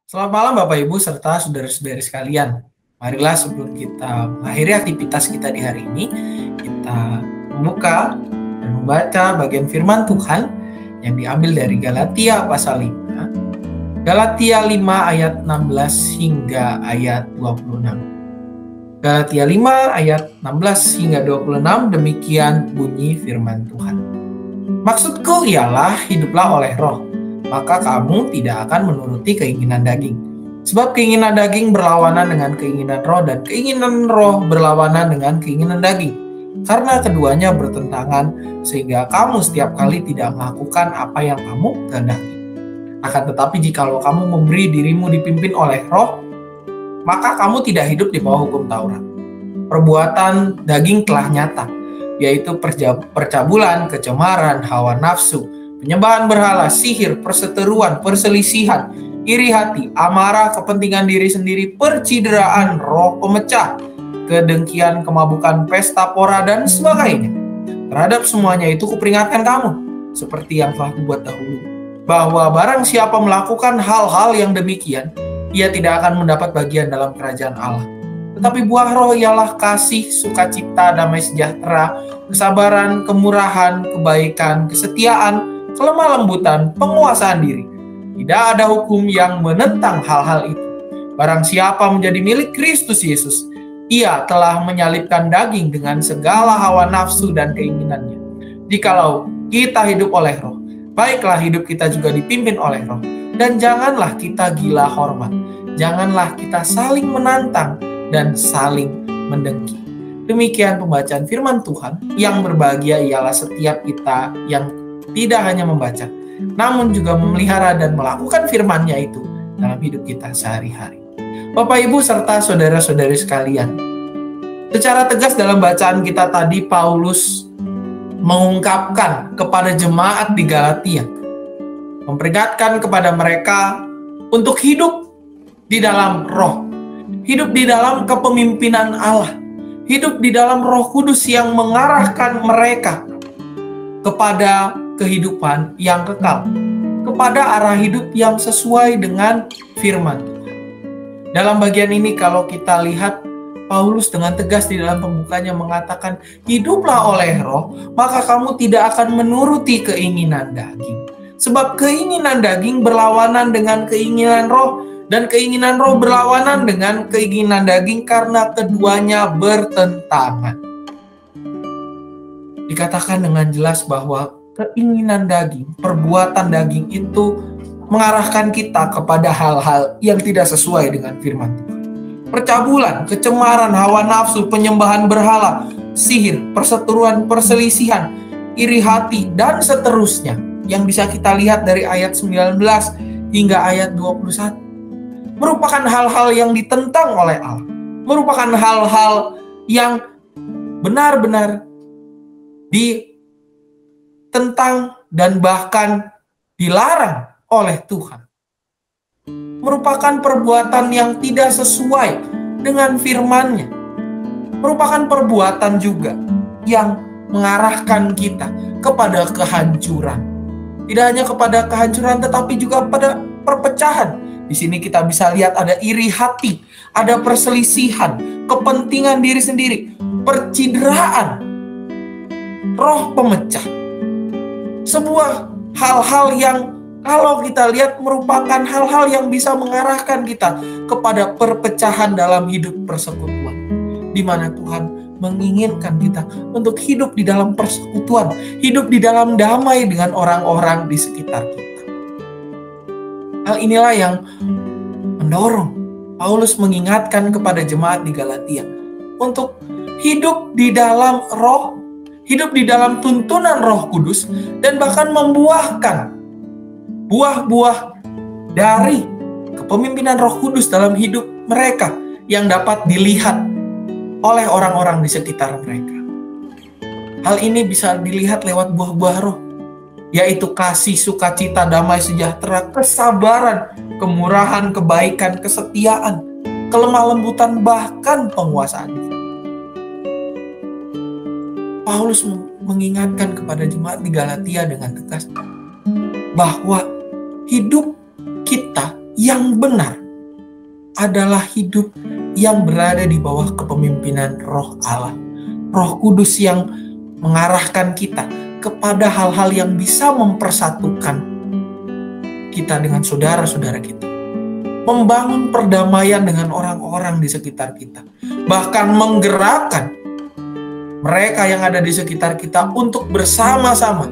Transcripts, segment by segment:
Selamat malam Bapak Ibu serta saudara-saudari sekalian. Marilah sebelum kita mengakhiri aktivitas kita di hari ini, kita membuka dan membaca bagian firman Tuhan yang diambil dari Galatia pasal 5. Galatia 5 ayat 16 hingga ayat 26. Galatia 5 ayat 16 hingga 26, demikian bunyi firman Tuhan. Maksudku ialah hiduplah oleh roh, maka kamu tidak akan menuruti keinginan daging. Sebab keinginan daging berlawanan dengan keinginan roh, dan keinginan roh berlawanan dengan keinginan daging. Karena keduanya bertentangan, sehingga kamu setiap kali tidak melakukan apa yang kamu kehendaki. Akan tetapi jikalau kamu memberi dirimu dipimpin oleh roh, maka kamu tidak hidup di bawah hukum Taurat. Perbuatan daging telah nyata, yaitu percabulan, kecemaran, hawa nafsu, penyembahan berhala, sihir, perseteruan, perselisihan, iri hati, amarah, kepentingan diri sendiri, percideraan, roh pemecah, kedengkian, kemabukan, pesta pora, dan sebagainya. Terhadap semuanya itu kuperingatkan kamu, seperti yang telah kubuat dahulu, bahwa barang siapa melakukan hal-hal yang demikian, ia tidak akan mendapat bagian dalam kerajaan Allah. Tetapi buah roh ialah kasih, sukacita, damai sejahtera, kesabaran, kemurahan, kebaikan, kesetiaan, kelemah lembutan, penguasaan diri. Tidak ada hukum yang menentang hal-hal itu. Barang siapa menjadi milik Kristus Yesus, ia telah menyalibkan daging dengan segala hawa nafsu dan keinginannya. Jikalau kita hidup oleh roh, baiklah hidup kita juga dipimpin oleh roh. Dan janganlah kita gila hormat. Janganlah kita saling menantang dan saling mendengki. Demikian pembacaan firman Tuhan. Yang berbahagia ialah setiap kita yang tidak hanya membaca, namun juga memelihara dan melakukan firman-Nya itu dalam hidup kita sehari-hari. Bapak, Ibu, serta saudara-saudari sekalian, secara tegas dalam bacaan kita tadi, Paulus mengungkapkan kepada jemaat di Galatia, memperingatkan kepada mereka untuk hidup di dalam roh, hidup di dalam kepemimpinan Allah, hidup di dalam Roh Kudus yang mengarahkan mereka kepada kehidupan yang kekal, kepada arah hidup yang sesuai dengan firman Tuhan. Dalam bagian ini kalau kita lihat, Paulus dengan tegas di dalam pembukanya mengatakan, hiduplah oleh roh, maka kamu tidak akan menuruti keinginan daging. Sebab keinginan daging berlawanan dengan keinginan roh, dan keinginan roh berlawanan dengan keinginan daging karena keduanya bertentangan. Dikatakan dengan jelas bahwa keinginan daging, perbuatan daging itu mengarahkan kita kepada hal-hal yang tidak sesuai dengan firman Tuhan. Percabulan, kecemaran, hawa nafsu, penyembahan berhala, sihir, perseteruan, perselisihan, iri hati, dan seterusnya. Yang bisa kita lihat dari ayat 19 hingga ayat 21. Merupakan hal-hal yang ditentang oleh Allah. Merupakan hal-hal yang benar-benar ditentang dan bahkan dilarang oleh Tuhan. Merupakan perbuatan yang tidak sesuai dengan firman-Nya. Merupakan perbuatan juga yang mengarahkan kita kepada kehancuran. Tidak hanya kepada kehancuran, tetapi juga pada perpecahan. Di sini kita bisa lihat ada iri hati, ada perselisihan, kepentingan diri sendiri, percideraan, roh pemecah. Sebuah hal-hal yang kalau kita lihat merupakan hal-hal yang bisa mengarahkan kita kepada perpecahan dalam hidup persekutuan. Di mana Tuhan menginginkan kita untuk hidup di dalam persekutuan, hidup di dalam damai dengan orang-orang di sekitar kita. Hal inilah yang mendorong Paulus mengingatkan kepada jemaat di Galatia untuk hidup di dalam roh, hidup di dalam tuntunan Roh Kudus, dan bahkan membuahkan buah-buah dari kepemimpinan Roh Kudus dalam hidup mereka yang dapat dilihat oleh orang-orang di sekitar mereka. Hal ini bisa dilihat lewat buah-buah roh, yaitu kasih, sukacita, damai sejahtera, kesabaran, kemurahan, kebaikan, kesetiaan, kelemah lembutan, bahkan penguasaan diri. Paulus mengingatkan kepada jemaat di Galatia dengan tegas bahwa hidup kita yang benar adalah hidup yang berada di bawah kepemimpinan Roh Allah. Roh Kudus yang mengarahkan kita kepada hal-hal yang bisa mempersatukan kita dengan saudara-saudara kita. Membangun perdamaian dengan orang-orang di sekitar kita. Bahkan menggerakkan mereka yang ada di sekitar kita untuk bersama-sama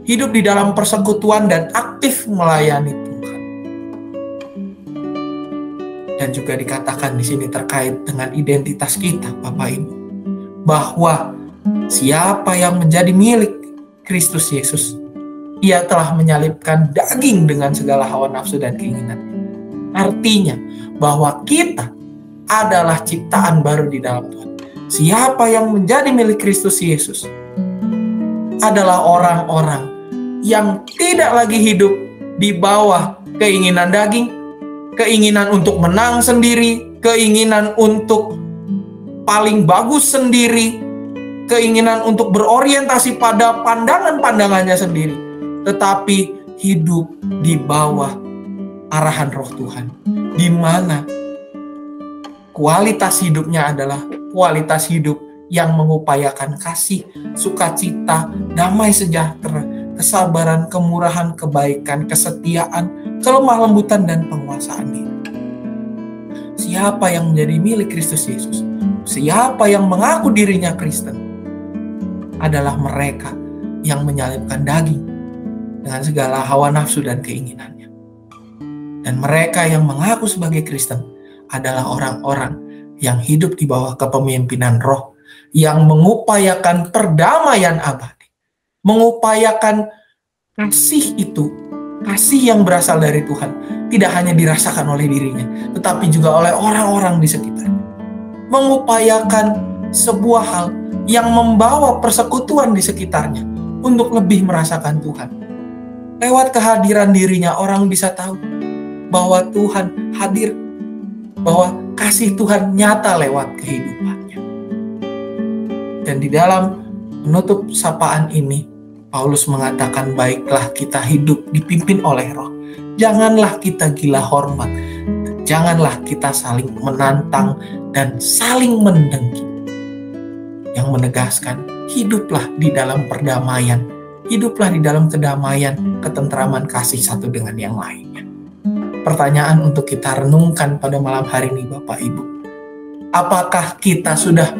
hidup di dalam persekutuan dan aktif melayani Tuhan. Dan juga dikatakan di sini terkait dengan identitas kita, Bapak Ibu, bahwa siapa yang menjadi milik Kristus Yesus, ia telah menyalibkan daging dengan segala hawa nafsu dan keinginan. Artinya bahwa kita adalah ciptaan baru di dalam Tuhan. Siapa yang menjadi milik Kristus Yesus adalah orang-orang yang tidak lagi hidup di bawah keinginan daging, keinginan untuk menang sendiri, keinginan untuk paling bagus sendiri, keinginan untuk berorientasi pada pandangan-pandangannya sendiri, tetapi hidup di bawah arahan Roh Tuhan, di mana kualitas hidupnya adalah kualitas hidup yang mengupayakan kasih, sukacita, damai sejahtera, kesabaran, kemurahan, kebaikan, kesetiaan, kelemah lembutan, dan penguasaan diri. Siapa yang menjadi milik Kristus Yesus, siapa yang mengaku dirinya Kristen, adalah mereka yang menyalibkan daging dengan segala hawa nafsu dan keinginannya. Dan mereka yang mengaku sebagai Kristen adalah orang-orang yang hidup di bawah kepemimpinan Roh, yang mengupayakan perdamaian abadi, mengupayakan kasih itu, kasih yang berasal dari Tuhan, tidak hanya dirasakan oleh dirinya, tetapi juga oleh orang-orang di sekitarnya. Mengupayakan sebuah hal yang membawa persekutuan di sekitarnya untuk lebih merasakan Tuhan. Lewat kehadiran dirinya, orang bisa tahu bahwa Tuhan hadir, bahwa kasih Tuhan nyata lewat kehidupannya. Dan di dalam menutup sapaan ini, Paulus mengatakan, baiklah kita hidup dipimpin oleh Roh. Janganlah kita gila hormat, janganlah kita saling menantang dan saling mendengki. Yang menegaskan, hiduplah di dalam perdamaian, hiduplah di dalam kedamaian, ketentraman, kasih satu dengan yang lainnya. Pertanyaan untuk kita renungkan pada malam hari ini, Bapak Ibu. Apakah kita sudah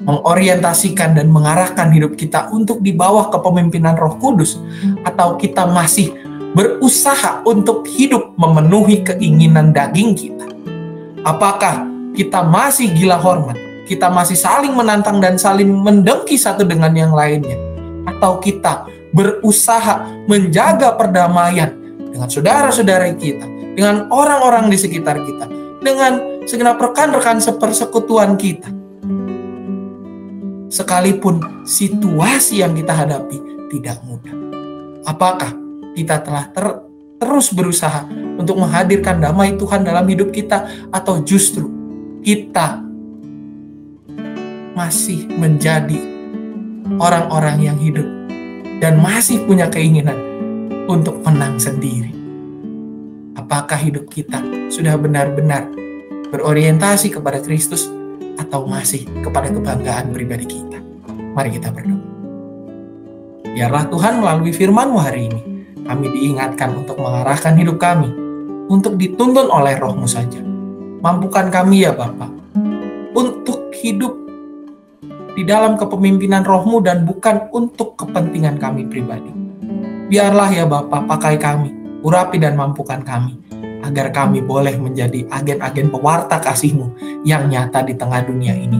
mengorientasikan dan mengarahkan hidup kita untuk di bawah kepemimpinan Roh Kudus? Atau kita masih berusaha untuk hidup memenuhi keinginan daging kita? Apakah kita masih gila hormat? Kita masih saling menantang dan saling mendengki satu dengan yang lainnya? Atau kita berusaha menjaga perdamaian dengan saudara-saudara kita, dengan orang-orang di sekitar kita, dengan segenap rekan-rekan sepersekutuan kita? Sekalipun situasi yang kita hadapi tidak mudah. Apakah kita telah terus berusaha untuk menghadirkan damai Tuhan dalam hidup kita, atau justru kita masih menjadi orang-orang yang hidup dan masih punya keinginan untuk menang sendiri? Apakah hidup kita sudah benar-benar berorientasi kepada Kristus, atau masih kepada kebanggaan pribadi kita? Mari kita berdoa. Biarlah Tuhan melalui firman-Mu hari ini, kami diingatkan untuk mengarahkan hidup kami, untuk dituntun oleh Roh-Mu saja. Mampukan kami ya Bapa, untuk hidup di dalam kepemimpinan Roh-Mu dan bukan untuk kepentingan kami pribadi. Biarlah ya Bapa, pakai kami, urapi dan mampukan kami, agar kami boleh menjadi agen-agen pewarta kasih-Mu yang nyata di tengah dunia ini.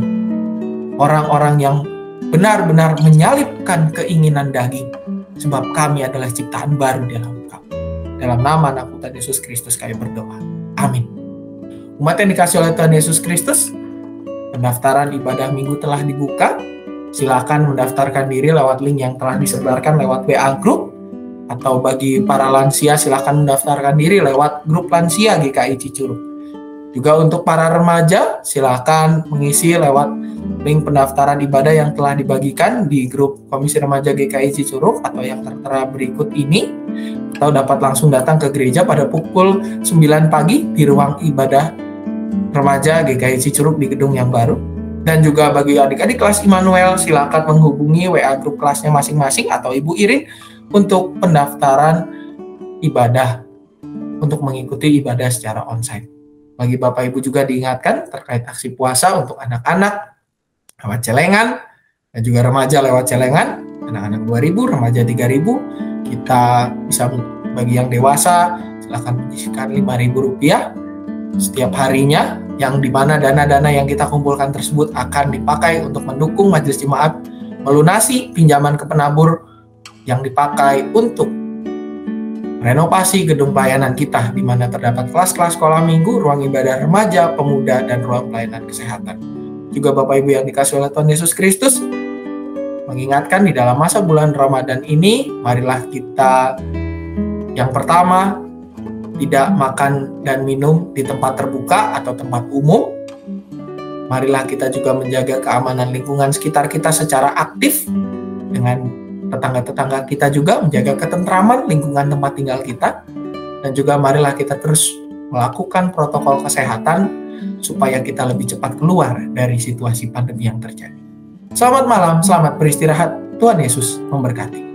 Orang-orang yang benar-benar menyalibkan keinginan daging, sebab kami adalah ciptaan baru dalam Engkau. Dalam nama Anak Tuhan Yesus Kristus kami berdoa. Amin. Umat yang dikasihi oleh Tuhan Yesus Kristus, pendaftaran ibadah minggu telah dibuka. Silakan mendaftarkan diri lewat link yang telah disebarkan lewat WA Group. Atau bagi para lansia, silakan mendaftarkan diri lewat grup lansia GKI Cicurug. Juga untuk para remaja, silakan mengisi lewat link pendaftaran ibadah yang telah dibagikan di grup Komisi Remaja GKI Cicurug atau yang tertera berikut ini. atau dapat langsung datang ke gereja pada pukul 9 pagi di ruang ibadah remaja GKI Cicurug di gedung yang baru. Dan juga bagi adik-adik kelas Immanuel, silakan menghubungi WA grup kelasnya masing-masing atau Ibu Irin untuk pendaftaran ibadah, untuk mengikuti ibadah secara onsite. Bagi Bapak Ibu juga diingatkan terkait aksi puasa untuk anak-anak lewat celengan, dan juga remaja lewat celengan, anak-anak 2.000, remaja 3.000. Kita bisa, bagi yang dewasa, silakan menyisihkan Rp5.000 setiap harinya, yang dimana dana-dana yang kita kumpulkan tersebut akan dipakai untuk mendukung majelis jemaat melunasi pinjaman ke penabur yang dipakai untuk renovasi gedung pelayanan kita, di mana terdapat kelas-kelas sekolah minggu, ruang ibadah remaja, pemuda, dan ruang pelayanan kesehatan. Juga Bapak Ibu yang dikasihi oleh Tuhan Yesus Kristus, mengingatkan di dalam masa bulan Ramadan ini, marilah kita yang pertama tidak makan dan minum di tempat terbuka atau tempat umum. Marilah kita juga menjaga keamanan lingkungan sekitar kita secara aktif dengan tetangga-tetangga kita, juga menjaga ketentraman lingkungan tempat tinggal kita. Dan juga marilah kita terus melakukan protokol kesehatan supaya kita lebih cepat keluar dari situasi pandemi yang terjadi. Selamat malam, selamat beristirahat. Tuhan Yesus memberkati.